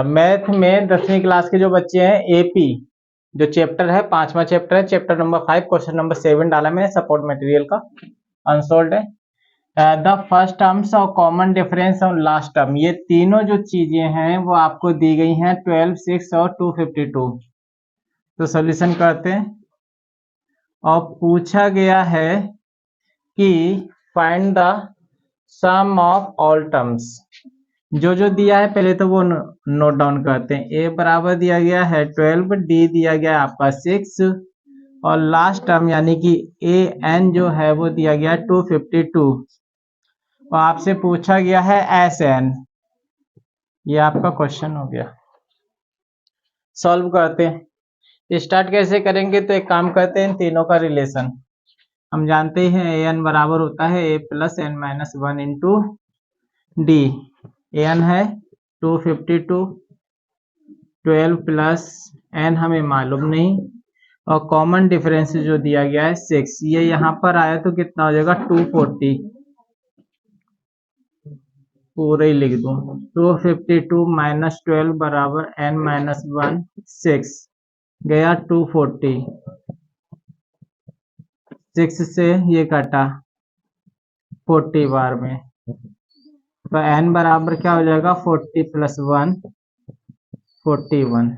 Math में 10वीं class के जो बच्चे हैं, एपी जो चैप्टर है, 5वां चैप्टर है, चैप्टर नंबर 5, क्वेश्चन नंबर 7 डाला मैंने सपोर्ट मटेरियल का, अनसोल्ड है। द फर्स्ट टर्म्स और कॉमन डिफरेंस और लास्ट टर्म, ये तीनों जो चीजें हैं वो आपको दी गई हैं 12, 6 और 252। तो सॉल्यूशन करते हैं और पूछा गया है कि find the sum of all terms. जो जो दिया है पहले तो वो नोट डाउन करते हैं। ए बराबर दिया गया है 12, डी दिया गया है आपका 6 और लास्ट टर्म यानी कि ए एन जो है वो दिया गया है 252 और आपसे पूछा गया है एस एन। ये आपका क्वेश्चन हो गया। सॉल्व करते हैं। स्टार्ट कैसे करेंगे? तो एक काम करते हैं, इन तीनों का रिलेशन हम जानते हैं। ए एन बराबर होता है A plus N minus 1 into D. A N है 252, 12 प्लस एन हमें मालूम नहीं और कॉमन डिफरेंस जो दिया गया है 6, ये यहाँ पर आया तो कितना हो जाएगा 240। पूरे ही लिख दूं 252 माइनस 12 बराबर एन माइनस 1 6 गया 240। 6 से ये कटा 40 बार में, तो एन बराबर क्या हो जाएगा 40 प्लस 1 41,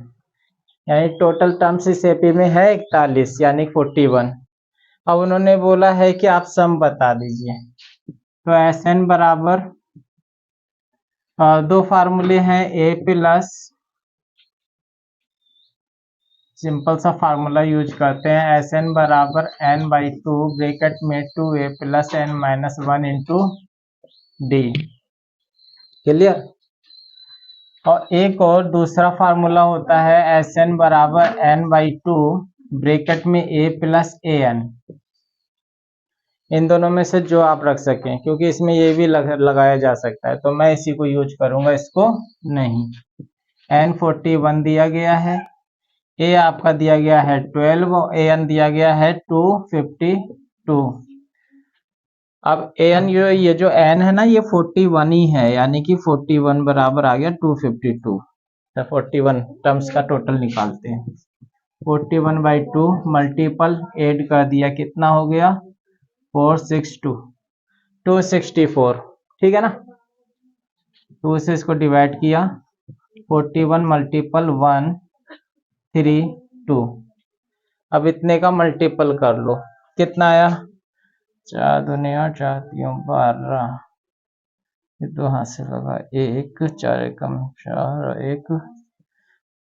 यानी टोटल टर्म्स इस एपी में है 41 यानी 41। अब उन्होंने बोला है कि आप सम बता दीजिए। तो एस एन बराबर दो फार्मूले हैं, ए प्लस, सिंपल सा फार्मूला यूज करते हैं, एस एन बराबर एन बाई 2 ब्रैकेट में 2a plus N minus 1 into D. Clear? और एक और दूसरा फार्मूला होता है एस एन बराबर एन बाई 2 ब्रैकेट में ए प्लस ए एन। इन दोनों में से जो आप रख सकें, क्योंकि इसमें ये भी लगाया जा सकता है, तो मैं इसी को यूज करूंगा, इसको नहीं। N41 दिया गया है, ए आपका दिया गया है 12 और ए एन दिया गया है 252। अब ए एन ये जो एन है ना ये 41 ही है, यानी कि 41 बराबर आ गया 252। तो 41 टर्म्स का टोटल निकालते हैं। 41 बाई 2 मल्टीपल एड कर दिया, कितना हो गया 462 264। ठीक है ना? 2 से इसको डिवाइड किया, 41 मल्टीपल 1 3 2। अब इतने का मल्टीपल कर लो, कितना आया 4 दुनिया 4 3 12। ये तो हाथ से लगा 1 4 एकम 4 और 1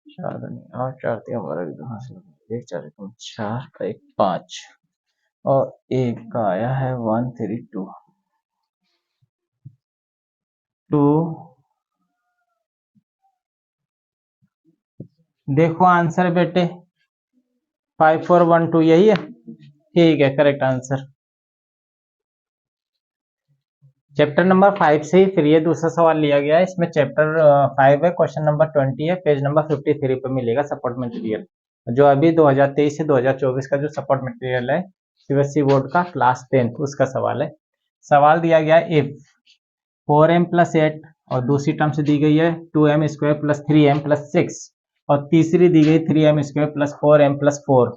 4 दुनिया और 4 3 12, दो हाथ से लगा 1 4 एकम 4 1 5 और 1 का आया है 132 2। देखो आंसर बेटे 5412 यही है। ठीक है, करेक्ट आंसर। चैप्टर नंबर 5 से ही फिर ये दूसरा सवाल लिया गया है। इसमें चैप्टर 5 है, क्वेश्चन नंबर 20 है, पेज नंबर 53 पर मिलेगा सपोर्ट मटेरियल, जो अभी 2023 से 2024 का जो सपोर्ट मटेरियल है सीबीएसई बोर्ड का क्लास 10 उसका सवाल है। सवाल दिया गया इफ 4m प्लस 8 और दूसरी टर्म से दी गई है 2m square plus 3m plus 6 और तीसरी दी गई 3m square plus 4m plus 4।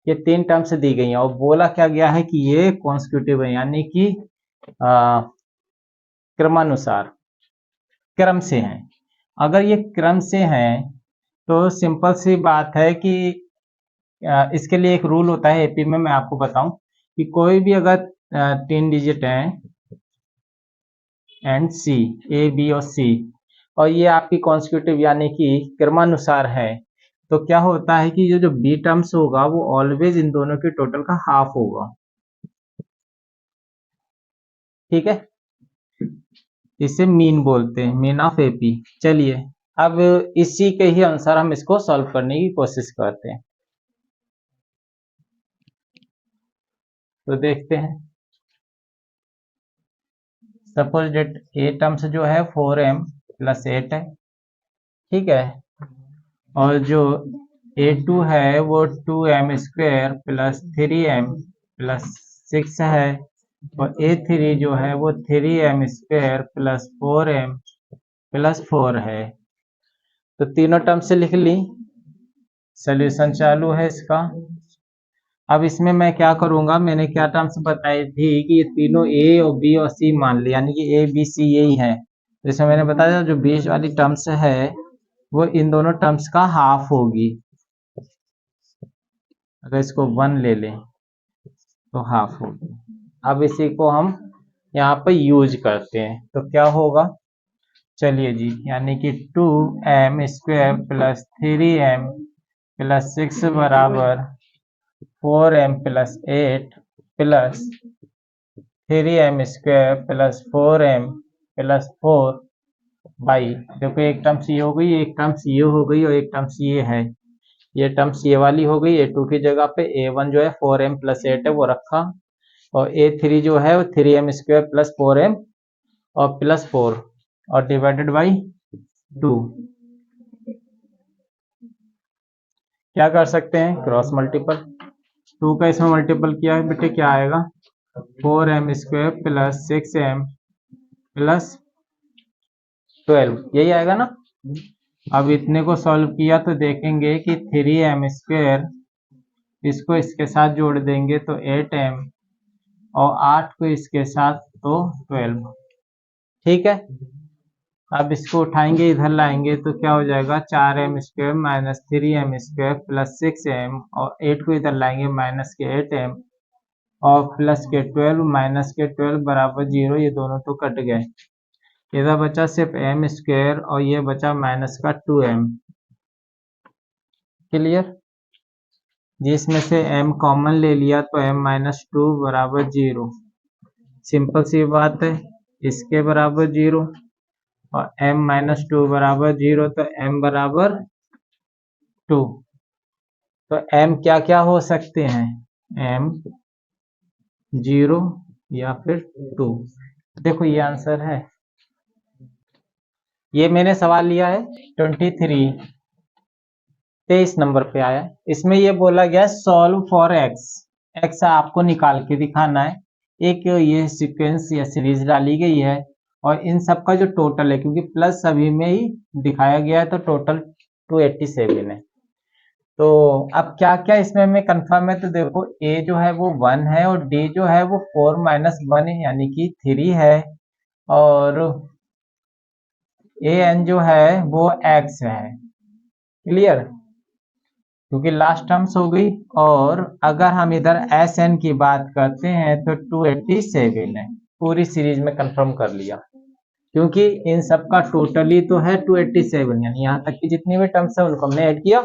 ये तीन टर्म से दी गई है और बोला क्या गया है कि ये कॉन्स्टिट्यूटिव है, यानी कि क्रमानुसार क्रम से हैं। अगर ये क्रम से हैं तो सिंपल सी बात है कि इसके लिए एक रूल होता है एपी में, मैं आपको बताऊं कि कोई भी अगर 3 डिजिट है एंड सी, ए बी और सी, और ये आपकी कॉन्स्टिट्यूटिव यानी कि क्रमानुसार है, तो क्या होता है कि जो बी टर्म्स होगा वो ऑलवेज इन दोनों के टोटल का हाफ होगा। ठीक है, इसे मीन बोलते हैं, मीन ऑफ एपी। चलिए अब इसी के ही अनुसार हम इसको सॉल्व करने की कोशिश करते हैं। तो देखते हैं, सपोज डेट ए टर्म्स जो है 4m प्लस 8 है, ठीक है, और जो A2 है वो 2m square plus 3m plus 6 है और A3 जो है वो 3m square plus 4m plus 4 है। तो तीनों टर्म से लिख ली, सोल्यूशन चालू है इसका। अब इसमें मैं क्या करूंगा, मैंने क्या टर्म्स बताई थी कि ये तीनों ए और बी और सी मान ली, यानी कि ए बी सी यही है। तो इसमें मैंने बताया जो बीच वाली टर्म्स है वो इन दोनों टर्म्स का हाफ होगी। अगर इसको 1 ले लें तो हाफ होगी। अब इसी को हम यहाँ पर यूज करते हैं तो क्या होगा, चलिए जी, यानी कि 2m square plus 3m plus 6 बराबर 4m plus 8 plus 3m square plus 4m plus 4 by, देखो एक टर्म्स ये हो गई, एक टर्म्स ये हो गई और एक टर्म्स ये है। ये टर्म्स ये वाली हो गई, a2 की जगह पे a1 जो है 4m प्लस 8 है वो रखा, और a3 जो है वो 3m स्क्वायर प्लस 4m और प्लस 4 और डिवाइडेड बाई 2। क्या कर सकते हैं, क्रॉस मल्टीपल। 2 का इसमें मल्टीपल किया है बेटे, क्या आएगा 4m square plus 6m plus 12, यही आएगा ना। अब इतने को सॉल्व किया तो देखेंगे कि 3m स्क्वायर, इसको इसके साथ जोड़ देंगे तो 8m और 8 को इसके साथ तो 12। ठीक है, अब इसको उठाएंगे इधर लाएंगे तो क्या हो जाएगा 4m square minus 3m square plus 6m और 8 को इधर लाएंगे माइनस के 8m और प्लस के 12 माइनस के 12 बराबर 0। ये दोनों तो कट गए, इधर बचा सिर्फ m स्क्वायर और ये बचा माइनस का 2m। क्लियर, जिसमें से m कॉमन ले लिया तो m माइनस 2 बराबर 0। सिंपल सी बात है, इसके बराबर 0 और m माइनस 2 बराबर 0, तो m बराबर 2। तो m क्या क्या हो सकते हैं, m 0 या फिर 2। देखो ये आंसर है, ये मैंने सवाल लिया है 23 नंबर पे आया। इसमें ये बोला गया सॉल्व फॉर x, x आपको निकाल के दिखाना है। एक ये सीक्वेंस या सीरीज डाली गई है और इन सब का जो टोटल है, क्योंकि प्लस सभी में ही दिखाया गया है तो टोटल 287 है। तो अब क्या क्या इसमें हमें कंफर्म है, तो देखो a जो है वो 1 है और d जो है वो 4 माइनस 1 है यानी कि 3 है, और an जो है वो x है। क्लियर, क्योंकि लास्ट टर्म्स हो गई। और अगर हम इधर एस एन की बात करते हैं तो 287 है, पूरी सीरीज में कंफर्म कर लिया, क्योंकि इन सब का टोटली तो है 287, यानी यहाँ तक की जितनी भी टर्म्स है उनको हमने ऐड किया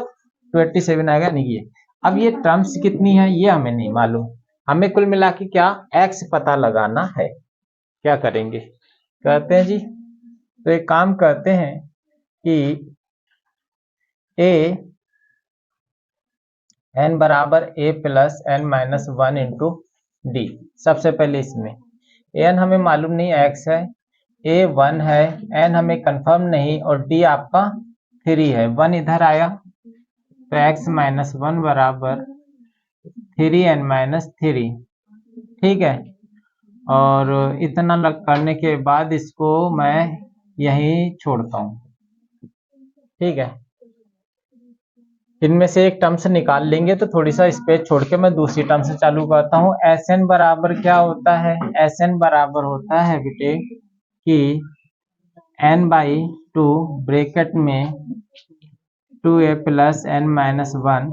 287 आएगा। नहीं ये अब ये टर्म्स कितनी है ये हमें नहीं मालूम, हमें कुल मिला के क्या एक्स पता लगाना है। क्या करेंगे, कहते हैं जी, तो एक काम करते हैं कि ए n बराबर a plus N minus 1 into D. सबसे पहले इसमें n हमें मालूम नहीं x है, a 1 है, n हमें कंफर्म नहीं और d आपका 3 है। 1 इधर आया तो x माइनस 1 बराबर 3n माइनस 3। ठीक है, और इतना करने के बाद इसको मैं यहीं छोड़ता हूँ। ठीक है, इनमें से एक टर्म से निकाल लेंगे तो थोड़ी सा स्पेस छोड़ के मैं दूसरी टर्म से चालू करता हूँ। एस एन बराबर क्या होता है, एस एन बराबर होता है बेटे कि एन बाई 2 ब्रैकेट में 2a प्लस एन माइनस 1,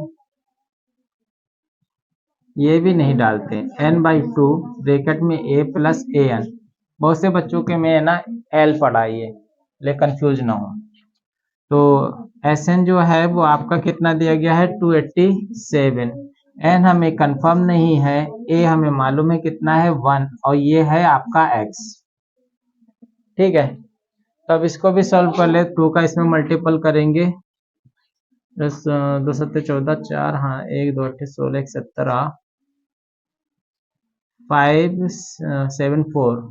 ये भी नहीं डालते, एन बाई 2 ब्रैकेट में a प्लस ए एन। बहुत से बच्चों के में ना एल पढ़ाई है, ले कंफ्यूज ना हो। तो एस एन जो है वो आपका कितना दिया गया है 287, एन हमें कंफर्म नहीं है, ए हमें मालूम है कितना है 1 और ये है आपका एक्स। ठीक है, तो अब इसको भी सॉल्व कर ले, 2 का इसमें मल्टीपल करेंगे, 10 2 7 14 4, हाँ 1 2 8 16 17 5 7 4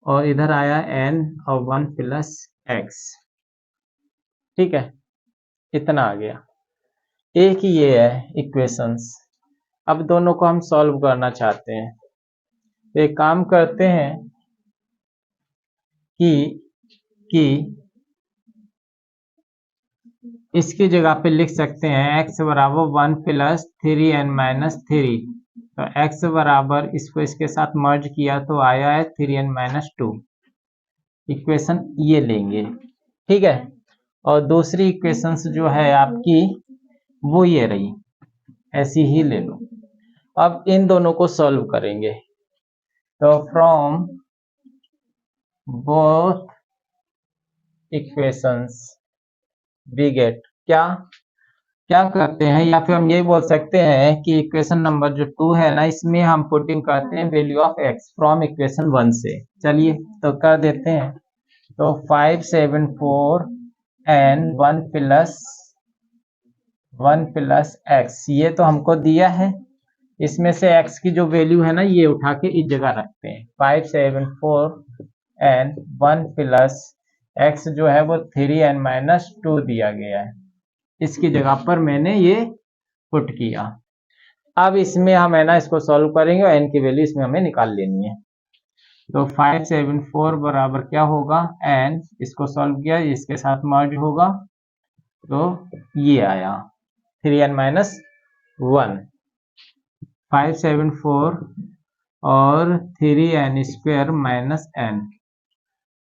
और इधर आया n और 1 प्लस एक्स। ठीक है, इतना आ गया। एक ही ये है इक्वेशंस, अब दोनों को हम सॉल्व करना चाहते हैं तो एक काम करते हैं कि इसकी जगह पे लिख सकते हैं x बराबर 1 प्लस 3n माइनस 3। तो x बराबर इसको इसके साथ मर्ज किया तो आया है 3n माइनस 2। इक्वेशन ये लेंगे, ठीक है। और दूसरी इक्वेशंस जो है आपकी वो ये रही, ऐसी ही ले लो। अब इन दोनों को सॉल्व करेंगे। तो from both equations we get क्या क्या करते हैं, या फिर हम ये बोल सकते हैं कि इक्वेशन नंबर जो 2 है ना, इसमें हम पुटिंग करते हैं value of x from equation 1 से। चलिए तो कर देते हैं। तो 574 एन 1 प्लस x, ये तो हमको दिया है। इसमें से x की जो वैल्यू है ना, ये उठा के इस जगह रखते हैं। 574 एन 1 प्लस x जो है वो 3n माइनस 2 दिया गया है। इसकी जगह पर मैंने ये पुट किया। अब इसमें हम है ना इसको सॉल्व करेंगे और n की वैल्यू इसमें हमें निकाल लेनी है। तो 574 बराबर क्या होगा, n, इसको सॉल्व किया, इसके साथ मर्ज होगा तो ये आया 3n माइनस 1। 574 और 3n स्क्वायर माइनस n,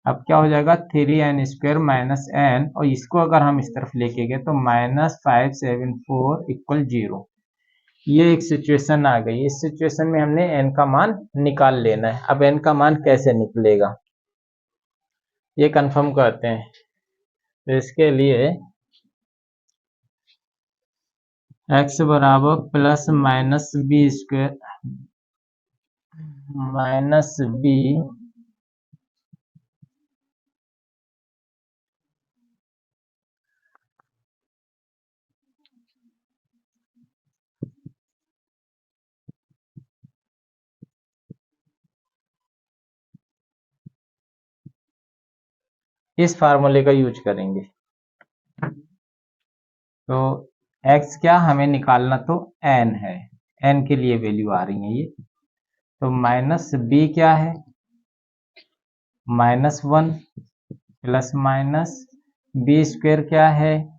अब क्या हो जाएगा 3n स्क्वायर माइनस n, और इसको अगर हम इस तरफ लेके गए तो माइनस 574 इक्वल 0। ये एक सिचुएशन आ गई। इस सिचुएशन में हमने n का मान निकाल लेना है। अब n का मान कैसे निकलेगा ये कंफर्म करते हैं। तो इसके लिए x बराबर plus minus B square minus B इस फार्मूले का यूज करेंगे। तो x क्या हमें निकालना, तो n है, n के लिए वैल्यू आ रही है ये। तो माइनस b क्या है, -1 प्लस माइनस बी स्क्वायर क्या है,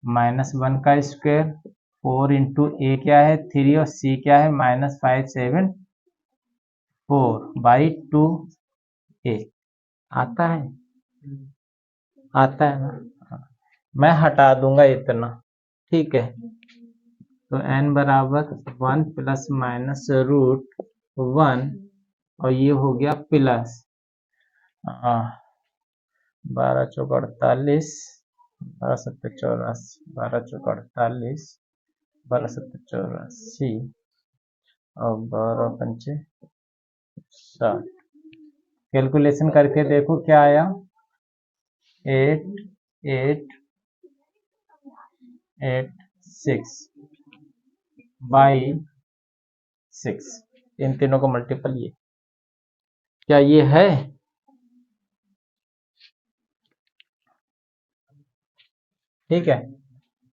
-1 का स्क्वायर, 4 इंटू ए क्या है 3, और c क्या है -574/2a। आता है, आता है ना, मैं हटा दूंगा इतना, ठीक है। तो n बराबर 1 प्लस माइनस रूट 1, और ये हो गया प्लस 12 चौक 48, 12 सत्तर 84, 12 चौक 48, 12 सत्तर 84 और 12 पंचे 60। कैलकुलेशन करके देखो क्या आया, 8886/6। इन तीनों को मल्टीपल, ये क्या ये है, ठीक है।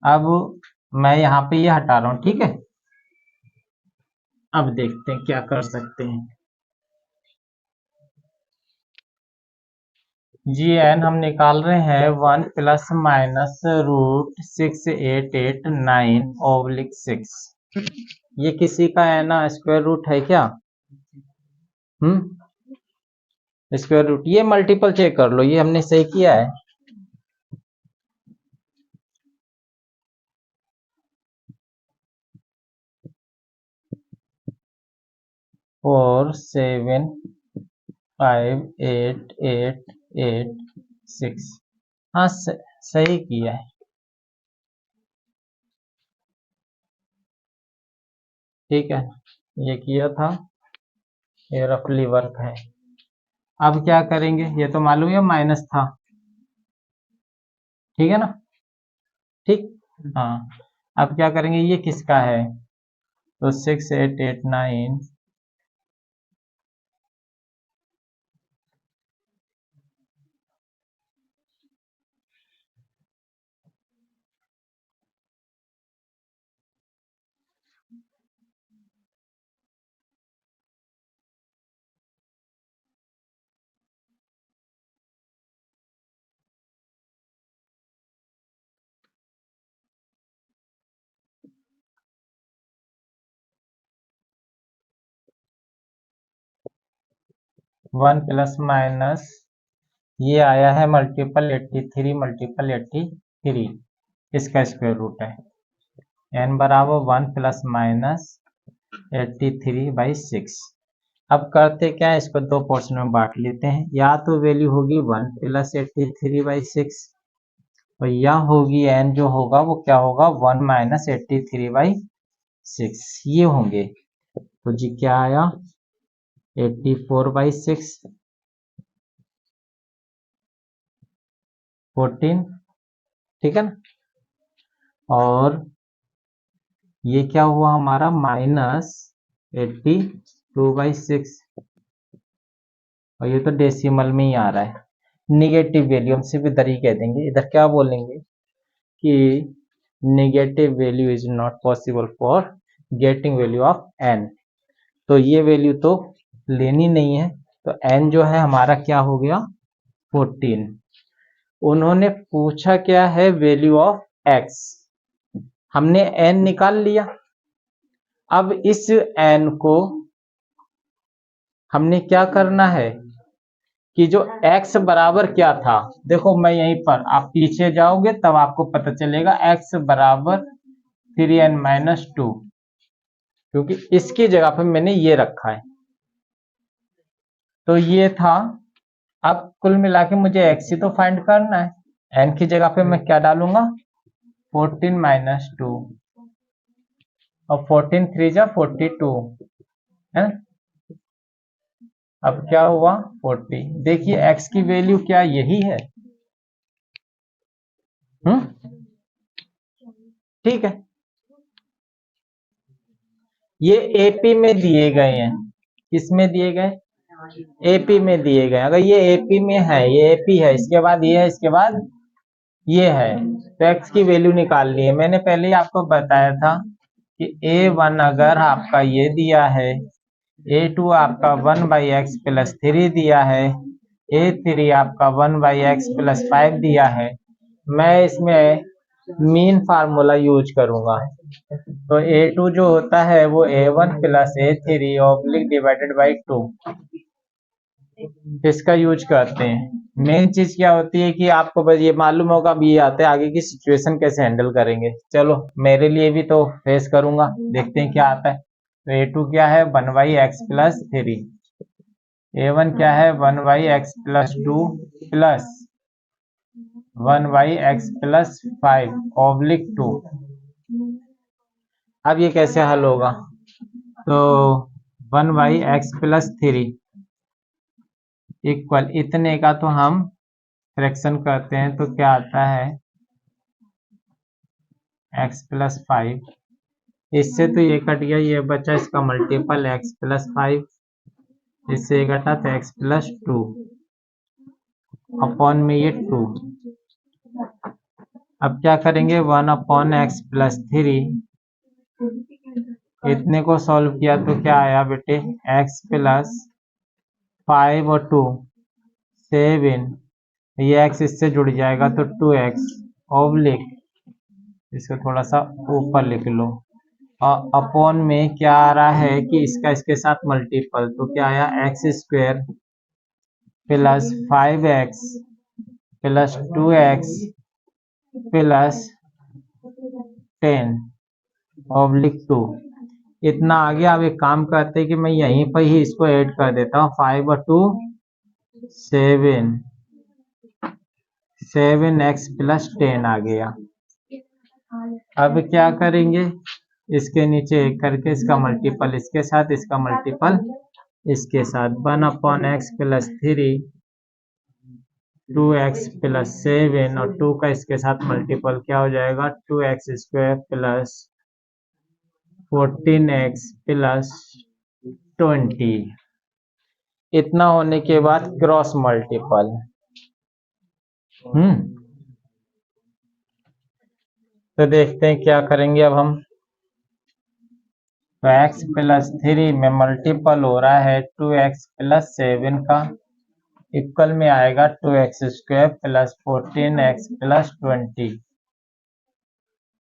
अब मैं यहाँ पे ये हटा रहा हूँ, ठीक है। अब देखते हैं क्या कर सकते हैं। gn हम निकाल रहे हैं 1 प्लस माइनस रूट 6889/6। ये किसी का है ना स्क्वायर रूट है क्या, स्क्वायर रूट, ये मल्टीपल चेक कर लो, ये हमने सही किया है। फोर सेवन 5886, हाँ सही किया है, ठीक है। ये किया था, ये रफली वर्क है। अब क्या करेंगे, ये तो मालूम है माइनस था, ठीक है ना, ठीक। हाँ, अब क्या करेंगे, ये किसका है, तो 6889 1 प्लस माइनस ये आया है मल्टीपल 83 मल्टीपल 83, इसका स्क्वायर रूट है। n बराबर 1 प्लस माइनस 83/6। अब करते क्या है, इसको दो पोर्शन में बांट लेते हैं। या तो वैल्यू होगी 1 प्लस 83/6 और या होगी n जो होगा वो क्या होगा 1 माइनस 83/6 ये होंगे। तो जी क्या आया 84/6 14, ठीक है ना। और ये क्या हुआ हमारा माइनस 82/6 और ये तो डेसिमल में ही आ रहा है। निगेटिव वैल्यू हम सिर्फ इधर ही कह देंगे, इधर क्या बोलेंगे कि negative value is not possible for getting value of n। तो ये वैल्यू तो लेनी नहीं है, तो n जो है हमारा क्या हो गया 14। उन्होंने पूछा क्या है वैल्यू ऑफ x, हमने n निकाल लिया। अब इस n को हमने क्या करना है कि जो x बराबर क्या था, देखो मैं यहीं पर, आप पीछे जाओगे तब आपको पता चलेगा x बराबर 3n-2, क्योंकि इसकी जगह पे मैंने ये रखा है। तो ये था। अब कुल मिला के मुझे x ही तो फाइंड करना है, n की जगह पे मैं क्या डालूंगा 14-2 और 14 3 जा 42 है। अब क्या हुआ 40। देखिए x की वैल्यू क्या यही है, ठीक है। ये एपी में दिए गए हैं, किसमें दिए गए एपी में दिए गए। अगर ये एपी में है, ये एपी है, इसके बाद ये है, इसके बाद ये है, तो x की वैल्यू निकालनी है। मैंने पहले ही आपको बताया था कि a1 अगर आपका ये दिया है, a2 आपका 1/x+3 दिया है, a3 आपका 1/x+5 दिया है, मैं इसमें मीन फार्मूला यूज करूंगा। तो a2 जो होता है वो a1 plus a3 oblique divided by 2, इसका यूज करते हैं। मेन चीज क्या होती है कि आपको बस ये मालूम होगा अब ये आते आगे की सिचुएशन कैसे हैंडल करेंगे। चलो मेरे लिए भी तो फेस करूंगा, देखते हैं क्या आता है। तो a2 क्या है 1/x+3, a1 क्या है 1/x+2 प्लस 1/x+5 ऑब्लिक 2। अब ये कैसे हल होगा, तो 1/x+3 इक्वल इतने का तो हम फ्रैक्शन करते हैं तो क्या आता है x+5, इससे तो ये कट गया, ये बचा इसका मल्टीपल x+5, इससे ये घटा तो x+2 अपॉन में ये 2। अब क्या करेंगे 1/x+3, इतने को सॉल्व किया तो क्या आया बेटे x+5 और 2 7, ये x इससे जुड़ जाएगा तो 2x ऑब्लिक, इसको थोड़ा सा ऊपर लिख लो, और अपॉन में क्या आ रहा है कि इसका इसके साथ मल्टीपल, तो क्या आया x² plus 5x plus 2x plus 10 oblique 2। इतना आ गया। अब एक काम करते हैं कि मैं यहीं पर ही इसको ऐड कर देता हूँ, 5 और 2 7x प्लस 10 आ गया। अब क्या करेंगे, इसके नीचे एक करके इसका मल्टीपल इसके साथ, इसका मल्टीपल इसके साथ, 1/x+3 2x प्लस 7 और 2 का इसके साथ मल्टीपल क्या हो जाएगा 2x² प्लस 14x प्लस 20। इतना होने के बाद क्रॉस मल्टीपल, तो देखते हैं क्या करेंगे अब हम। तो x+3 में मल्टीपल हो रहा है 2x प्लस 7 का, इक्वल में आएगा 2x² प्लस 14x प्लस 20।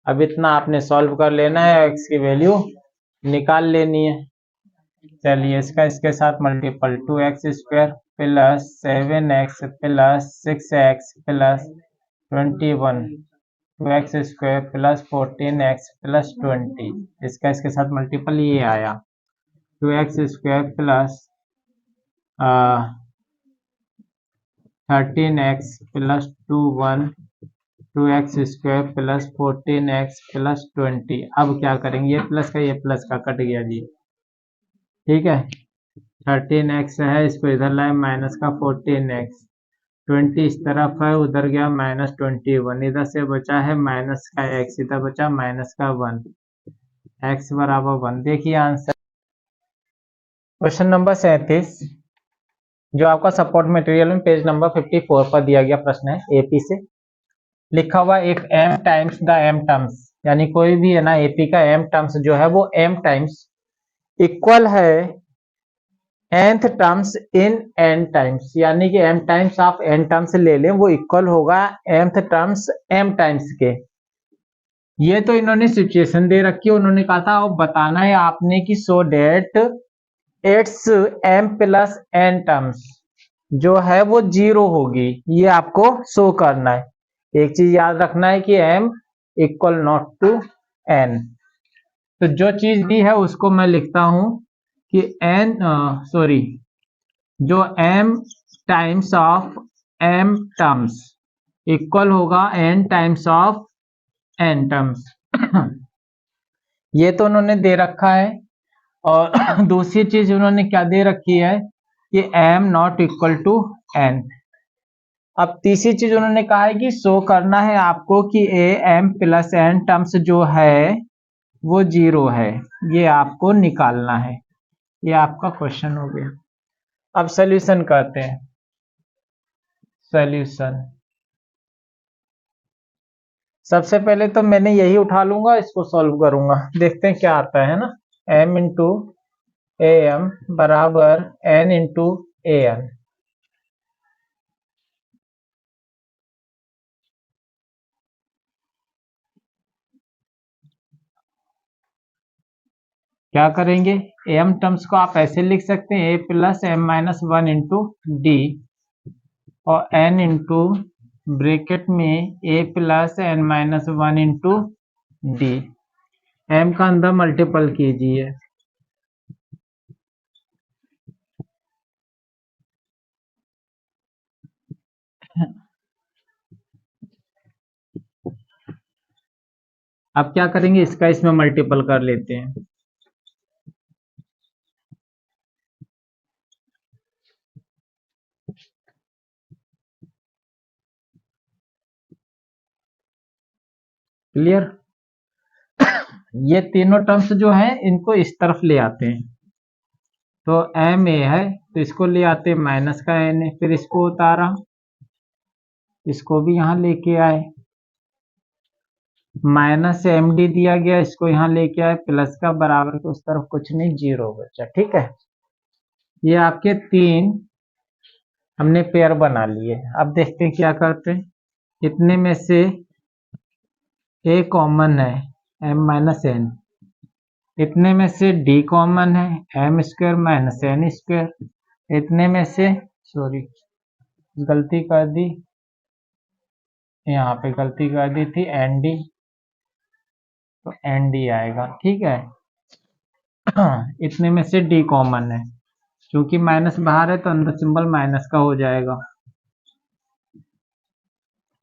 अब इतना आपने सॉल्व कर लेना है, x की वैल्यू निकाल लेनी है। चलिए इसका इसके साथ multiple 2x² plus 7x plus 6x plus 21 2x² plus 14x plus 20 इसका इसके साथ मल्टीपल ये आया 2x² plus 13x plus 2x² plus 14x plus 20। अब क्या करेंगे, ये प्लस का कट गया जी, ठीक है। 13x है, इसको इधर लाए माइनस का 14x, 20 इस तरफ है उधर गया माइनस 21, इधर से बचा है माइनस का x, इधर बचा माइनस का 1, x बराबर 1। देखिए आंसर क्वेश्चन नंबर 37 जो आपका सपोर्ट मटेरियल में पेज नंबर 54 पर दिया गया प्रश्न है एपी से। लिखा हुआ एक m times the m terms, यानी कोई भी है ना एपी का m टर्म्स जो है वो m टाइम्स इक्वल है nth terms in n times, यानी कि m times of n terms ले लें वो इक्वल होगा mth टर्म्स m टाइम्स के। ये तो इन्होंने सिचुएशन दे रखी है, उन्होंने कहा था अब बताना है आपने कि so that it's m plus n terms जो है वो 0 होगी, ये आपको शो करना है। एक चीज याद रखना है कि m equal not to n, तो जो चीज दी है उसको मैं लिखता हूं कि जो m times of m terms equal होगा n times of n terms ये तो उन्होंने दे रखा है। और दूसरी चीज उन्होंने क्या दे रखी है कि m not equal to n। अब तीसरी चीज उन्होंने कहा है कि शो करना है आपको कि m प्लस n टर्म्स जो है वो 0 है, ये आपको निकालना है। ये आपका क्वेश्चन हो गया। अब सॉल्यूशन करते हैं। सॉल्यूशन सबसे पहले तो मैंने यही उठा लूंगा, इसको सॉल्व करूंगा, देखते हैं क्या आता है ना। m इंटू ए एम बराबर n इंटू ए एन। क्या करेंगे, एम टर्म्स को आप ऐसे लिख सकते हैं a plus M minus 1 into D, और n इंटू ब्रेकेट में a plus N minus 1 into D. m का अंदर मल्टीपल कीजिए, अब क्या करेंगे इसका इसमें मल्टीपल कर लेते हैं। क्लियर। ये तीनों टर्म्स जो हैं इनको इस तरफ ले आते हैं, तो एम ए है तो इसको ले आते माइनस का एन है, फिर इसको उतारा, इसको भी यहाँ लेके आए, माइनस एम डी दिया गया इसको यहाँ लेके आए, प्लस का बराबर के उस तरफ कुछ नहीं, 0 बचा। ठीक है, ये आपके तीन हमने पेयर बना लिए। अब देखते हैं क्या करते हैं। इतने में से ए कॉमन है एम माइनस एन, इतने में से डी कॉमन है M square minus N square, इतने में से सॉरी गलती कर दी, यहाँ पे गलती कर दी थी एन डी, तो एन डी आएगा। ठीक है, इतने में से डी कॉमन है, क्योंकि माइनस बाहर है तो अंदर सिंबल माइनस का हो जाएगा।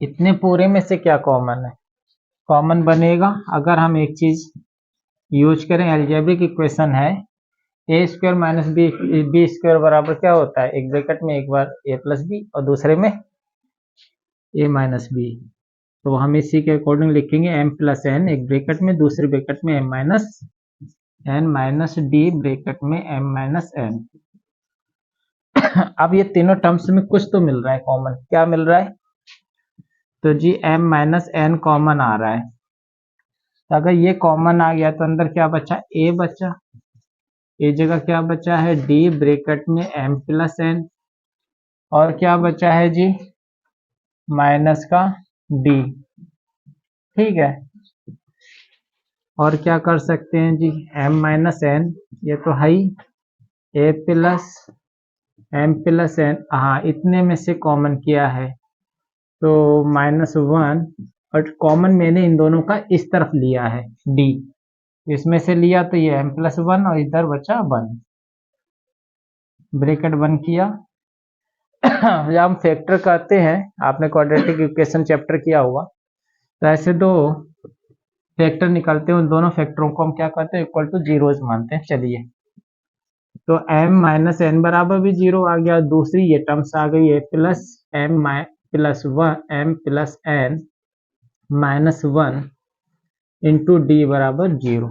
इतने पूरे में से क्या कॉमन है, कॉमन बनेगा अगर हम एक चीज यूज करें, अलजेब्रिक इक्वेशन है ए स्क्वायर माइनस बी स्क्वायर बराबर क्या होता है, एक ब्रैकेट में एक बार ए प्लस बी और दूसरे में ए माइनस बी, तो हम इसी के अकॉर्डिंग लिखेंगे एम प्लस एन एक ब्रैकेट में, दूसरे ब्रैकेट में M minus N minus D bracket में एम माइनस एन। अब ये तीनों टर्म्स में कुछ तो मिल रहा है कॉमन, क्या मिल रहा है, तो G M minus N common आ रहा है, तो अगर ये कॉमन आ गया तो अंदर क्या बचा, ए बचा, ए जगह क्या बचा है डी ब्रैकेट में एम प्लस एन, और क्या बचा है जी माइनस का डी। ठीक है, और क्या कर सकते हैं जी एम माइनस एन, ये तो है ही, ए प्लस एम प्लस एन, हाँ इतने में से कॉमन किया है तो -1, और कॉमन मैंने इन दोनों का इस तरफ लिया है डी, इसमें से लिया तो ये m+1 और इधर बचा 1, ब्रैकेट बंद किया। जब हम फैक्टर करते हैं, आपने क्वाड्रेटिक इक्वेशन चैप्टर किया होगा, तो ऐसे दो फैक्टर निकालते हैं, उन दोनों फैक्टरों को हम क्या करते हैं, इक्वल टू जीरोज मानते हैं। चलिए, तो m-n बराबर भी 0 आ गया, दूसरी ये टर्म्स आ गई है प्लस m+n -1 इंटू डी बराबर 0।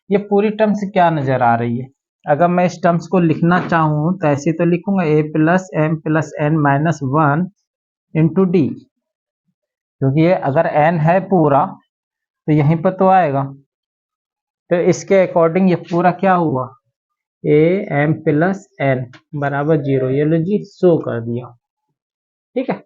ये पूरी टर्म्स क्या नजर आ रही है? अगर मैं इस टर्म्स को लिखना चाहूँ तो ऐसे तो लिखूंगा a+m+n -1 इंटू डी, क्योंकि ये अगर n है पूरा तो यहीं पर तो आएगा, तो इसके अकॉर्डिंग ये पूरा क्या हुआ, am+n बराबर 0, ये लो जी शो कर दिया। ठीक है।